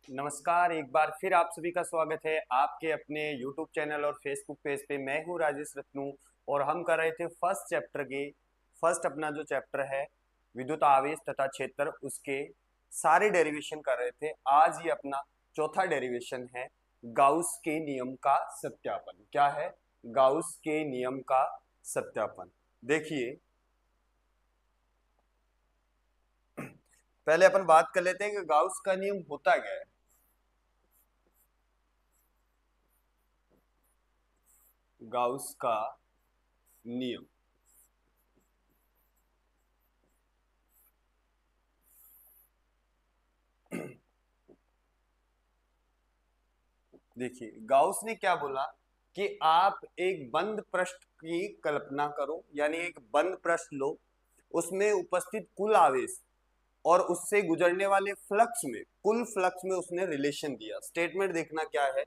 नमस्कार, एक बार फिर आप सभी का स्वागत है आपके अपने YouTube चैनल और Facebook पेज पे। मैं हूँ राजेश रत्नू और हम कर रहे थे फर्स्ट चैप्टर के फर्स्ट अपना जो चैप्टर है विद्युत आवेश तथा क्षेत्र, उसके सारे डेरिवेशन कर रहे थे। आज ये अपना चौथा डेरिवेशन है गाउस के नियम का सत्यापन। क्या है? गाउस के नियम का सत्यापन। देखिए, पहले अपन बात कर लेते हैं कि गाउस का नियम होता क्या है। गाउस का नियम देखिए, गाउस ने क्या बोला कि आप एक बंद पृष्ठ की कल्पना करो, यानी एक बंद पृष्ठ लो, उसमें उपस्थित कुल आवेश और उससे गुजरने वाले फ्लक्स में, कुल फ्लक्स में उसने रिलेशन दिया। स्टेटमेंट देखना क्या है।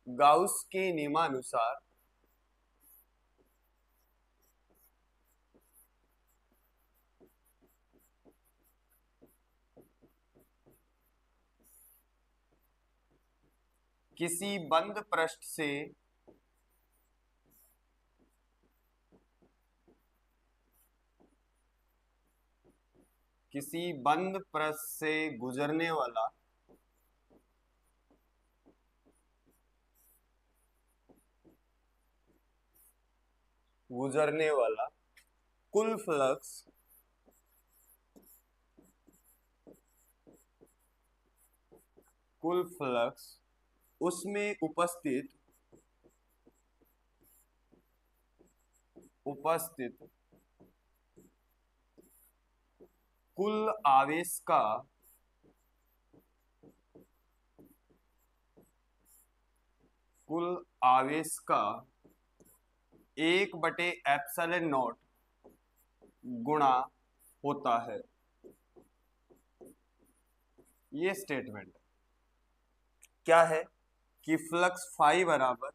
गाउस के नियमानुसार किसी बंद पृष्ठ से किसी बंद पृष्ठ से गुजरने वाला कुल फ्लक्स कुल फ्लक्स उसमें उपस्थित कुल आवेश का कुल आवेश का 1/ε0 गुणा होता है। ये स्टेटमेंट क्या है कि फ्लक्स फाई बराबर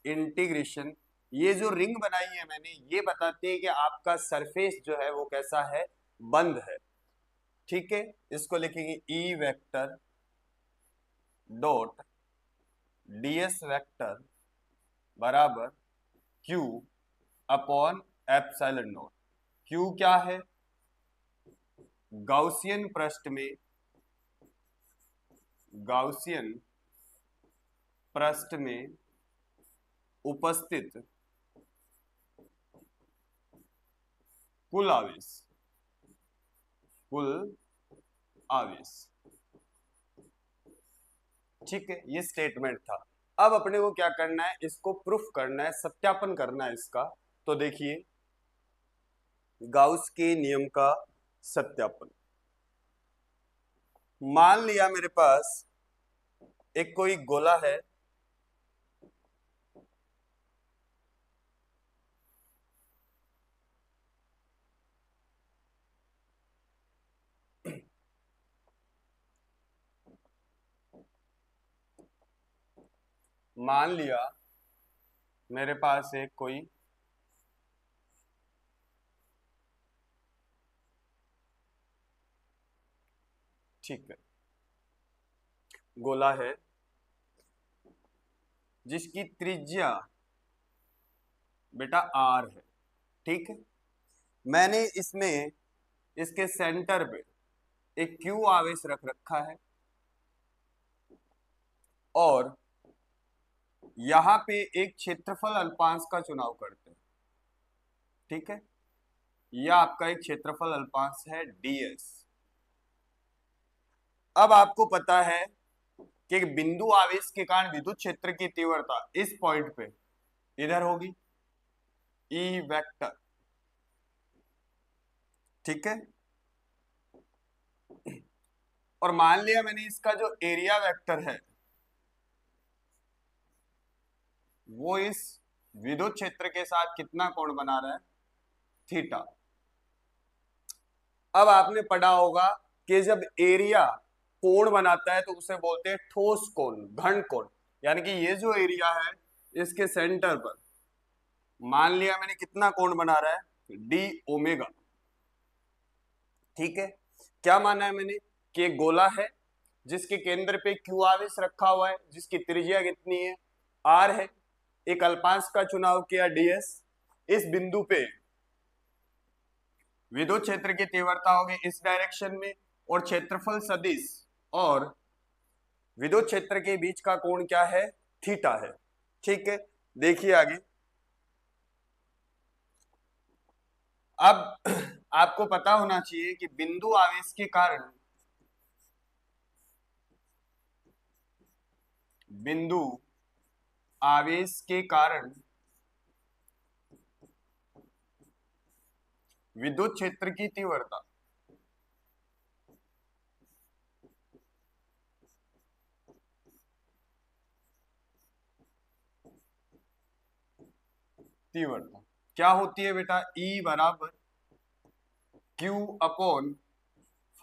इंटीग्रेशन, ये जो रिंग बनाई है मैंने, ये बताती है कि आपका सरफेस जो है वो कैसा है, बंद है। ठीक है, इसको लिखेंगे E vector dot DS vector बराबर Q upon epsilon naught. Q क्या है? गाउसियन पृष्ठ में गाउसियन पृष्ठ में उपस्थित कुल आवेश कुल आवेश। ठीक है, ये स्टेटमेंट था। अब अपने को क्या करना है, इसको प्रूफ करना है, सत्यापन करना है इसका। तो देखिए, गाउस के नियम का सत्यापन। मान लिया मेरे पास एक कोई गोला है, मान लिया मेरे पास एक कोई ठीक है गोला है जिसकी त्रिज्या बेटा आर है। ठीक है, मैंने इसमें इसके सेंटर पे एक क्यू आवेश रख रखा है और यहां पे एक क्षेत्रफल अल्पांश का चुनाव करते हैं। ठीक है, यह आपका एक क्षेत्रफल अल्पांश है डीएस। अब आपको पता है कि बिंदु आवेश के कारण विद्युत क्षेत्र की तीव्रता इस पॉइंट पे इधर होगी, ई वेक्टर। ठीक है, और मान लिया मैंने इसका जो एरिया वेक्टर है वो इस विद्युत क्षेत्र के साथ कितना कोण बना रहा है, थीटा। अब आपने पढ़ा होगा कि जब एरिया कोण बनाता है तो उसे बोलते हैं ठोस कोण, घन कोण। यानी कि ये जो एरिया है इसके सेंटर पर मान लिया मैंने कितना कोण बना रहा है, डी ओमेगा। ठीक है, क्या माना है मैंने कि एक गोला है जिसके केंद्र पे क्यू आवेश रखा हुआ है, जिसकी त्रिज्या कितनी है, आर है। एक अल्पांश का चुनाव किया ds। इस बिंदु पे विद्युत क्षेत्र की तीव्रता होगी इस डायरेक्शन में, और क्षेत्रफल सदिश और विद्युत क्षेत्र के बीच का कोण क्या है, थीटा है। ठीक है, देखिए आगे। अब आपको पता होना चाहिए कि बिंदु आवेश के कारण बिंदु आवेश के कारण विद्युत क्षेत्र की तीव्रता क्या होती है बेटा, E बराबर Q upon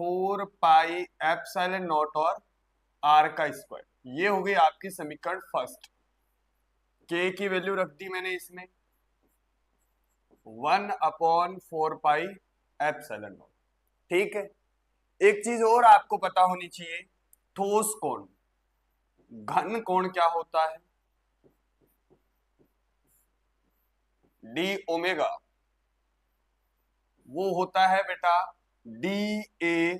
4 pi epsilon not और R का स्क्वायर। ये हो गई आपकी समीकरण फर्स्ट। K की वैल्यू रख दी मैंने इसमें 1/4 पाई एप्सिलॉन नॉट। ठीक है, एक चीज और आपको पता होनी चाहिए, ठोस कोण, घन कोण क्या होता है, डी ओमेगा, वो होता है बेटा डी ए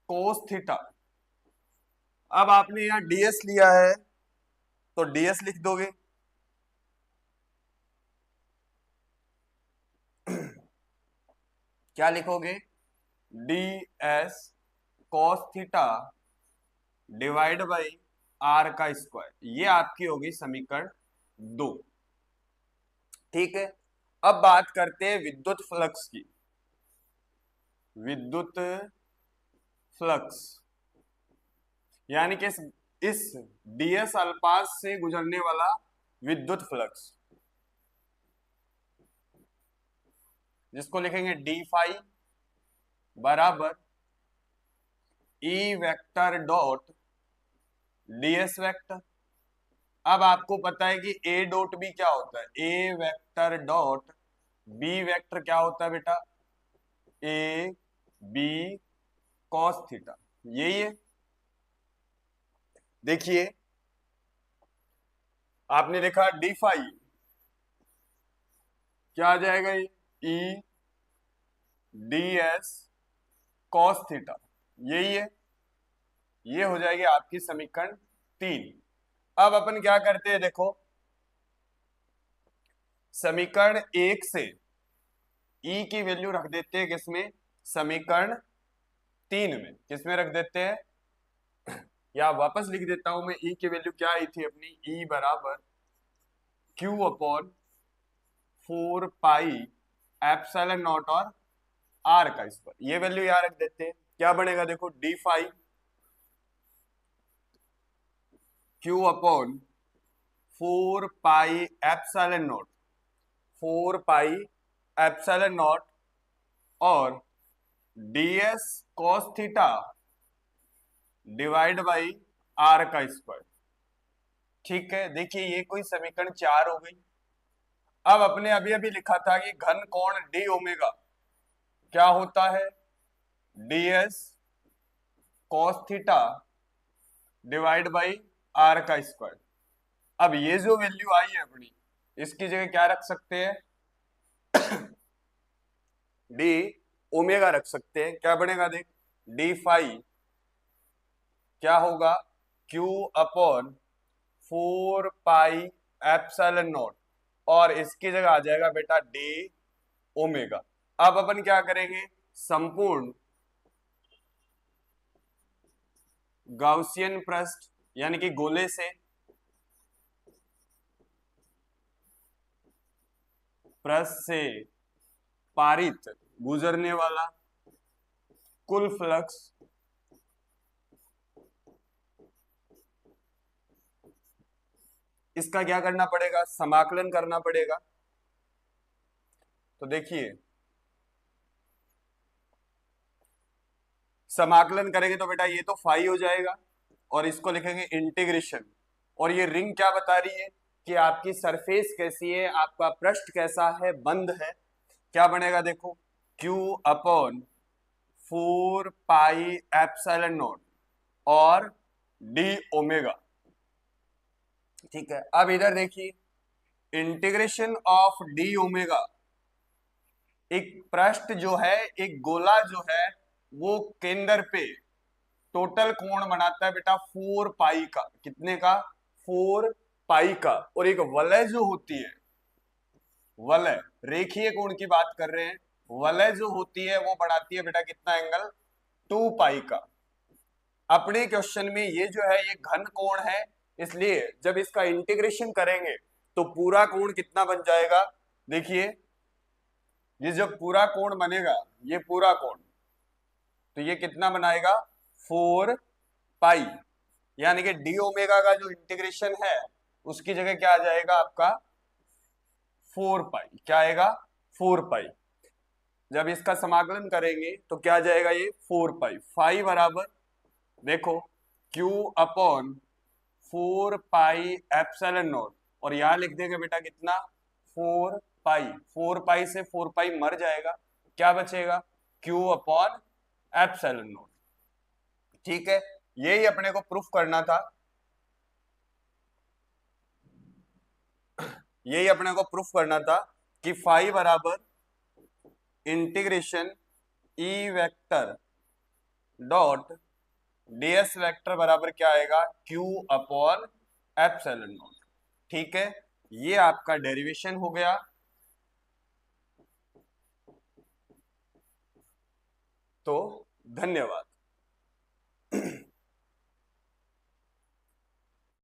कोस थीटा। अब आपने यहां डीएस लिया है तो डीएस लिख दोगे क्या लिखोगे, D S cos theta divide by R का स्क्वायर। ये आपकी होगी समीकरण 2। ठीक है, अब बात करते हैं विद्युत फ्लक्स की। विद्युत फ्लक्स यानी कि इस डीएस अल्पांश से गुजरने वाला विद्युत फ्लक्स, जिसको लिखेंगे डी फाई बराबर ई वेक्टर डॉट डीएस वेक्टर। अब आपको पता है कि ए डॉट बी क्या होता है, ए वेक्टर डॉट बी वेक्टर क्या होता है बेटा, ए बी कॉस थीटा। यही है। देखिए आपने देखा डी फाई क्या आ जाएगा, ये E D S cos theta, यही है। ये हो जाएगी आपकी समीकरण 3। अब अपन क्या करते हैं, देखो समीकरण 1 से ई की वैल्यू रख देते हैं किसमें, समीकरण 3 में। किसमें रख देते हैं, या वापस लिख देता हूं मैं, ई की वैल्यू क्या आई थी अपनी, ई बराबर Q upon 4 pi epsilon not और आर का स्क्वायर। ये वैल्यू यहां रख देते हैं, क्या बनेगा देखो, D phi Q upon 4 pi epsilon not, 4 pi epsilon not और ds cos theta divide by R का स्क्वायर। ठीक है, देखिए ये कोई समीकरण 4 हो गई। अब अपने अभी अभी लिखा था कि घन कोण डी ओमेगा क्या होता है, ds cos theta divide by R का स्क्वायर। अब ये जो वैल्यू आई है अपनी, इसकी जगह क्या रख सकते हैं, डी ओमेगा रख सकते हैं। क्या बनेगा देख, डी फाई क्या होगा, Q upon 4 pi epsilon not और इसकी जगह आ जाएगा बेटा डी ओमेगा। अब अपन क्या करेंगे, संपूर्ण गाउसियन पृष्ठ यानी कि गोले से पारित गुजरने वाला कुल फ्लक्स इसका क्या करना पड़ेगा, समाकलन करना पड़ेगा। तो देखिए समाकलन करेंगे तो बेटा ये तो फाई हो जाएगा और इसको लिखेंगे इंटीग्रेशन। और ये रिंग क्या बता रही है कि आपकी सरफेस कैसी है, आपका पृष्ठ कैसा है, बंद है। क्या बनेगा देखो, Q upon 4 pi epsilon not और डी ओमेगा। ठीक है, अब इधर देखिए इंटीग्रेशन ऑफ डी ओमेगा, एक पृष्ठ जो है, एक गोला जो है वो केंद्र पे टोटल कोण बनाता है बेटा 4 पाई का। कितने का? 4 पाई का। और एक वलय जो होती है, वलय रेखीय कोण की बात कर रहे हैं, वलय जो होती है वो बढ़ाती है बेटा कितना एंगल? 2 पाई का। अपने क्वेश्चन में ये जो है ये घन कोण है, इसलिए जब इसका इंटीग्रेशन करेंगे तो पूरा कोण कितना बन जाएगा? देखिए ये जब पूरा कोण बनेगा, ये पूरा कोण, तो ये कितना बनाएगा? 4 पाई। यानी कि डी ओमेगा का जो इंटीग्रेशन है उसकी जगह क्या आ जाएगा आपका? 4 पाई। क्या आएगा? 4 पाई। जब इसका समाकलन करेंगे तो क्या आ जाएगा? ये 4 पाई। फाई बराबर देखो Q upon 4 pi epsilon not, और यहां लिख देंगे बेटा कितना? 4 पाई। 4 पाई से 4 पाई मर जाएगा, क्या बचेगा? Q upon epsilon not. ठीक है, यही अपने को प्रूफ करना था, यही अपने को प्रूफ करना था कि फाई बराबर इंटीग्रेशन ई वेक्टर डॉट ds वेक्टर बराबर क्या आएगा? Q upon epsilon not. ठीक है, ये आपका डेरिवेशन हो गया। तो धन्यवाद।